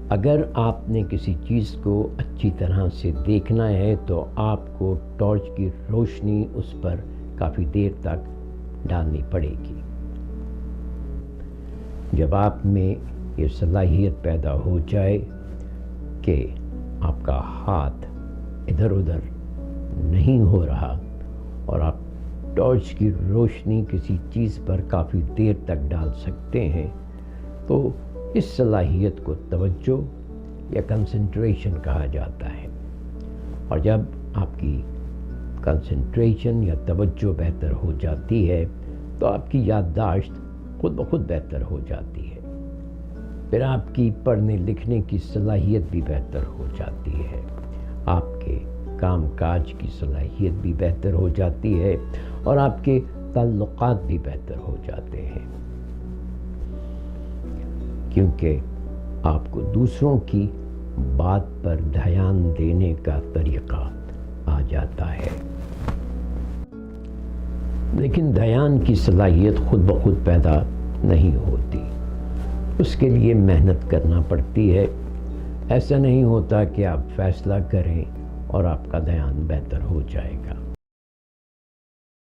اگر آپ نے کسی چیز کو اچھی طرح سے دیکھنا ہے تو آپ کو ٹارچ کی روشنی اس پر کافی دیر تک ڈالنی پڑے گی۔ جب آپ میں یہ صلاحیت پیدا ہو جائے کہ آپ کا ہاتھ ادھر ادھر نہیں ہو رہا اور آپ ٹارچ کی روشنی کسی چیز پر کافی دیر تک ڈال سکتے ہیں، تو اس صلاحیت کو توجہ یا کنسنٹریشن کہا جاتا ہے۔ اور جب آپ کی کنسنٹریشن یا توجہ بہتر ہو جاتی ہے تو آپ کی یادداشت خود بخود بہتر ہو جاتی ہے، پھر آپ کی پڑھنے لکھنے کی صلاحیت بھی بہتر ہو جاتی ہے، آپ کے کام کاج کی صلاحیت بھی بہتر ہو جاتی ہے اور آپ کے تعلقات بھی بہتر ہو جاتے ہیں، کیونکہ آپ کو دوسروں کی بات پر دھیان دینے کا طریقہ آ جاتا ہے۔ لیکن دھیان کی صلاحیت خود بخود پیدا نہیں ہوتی، اس کے لیے محنت کرنا پڑتی ہے۔ ایسا نہیں ہوتا کہ آپ فیصلہ کریں اور آپ کا دھیان بہتر ہو جائے گا۔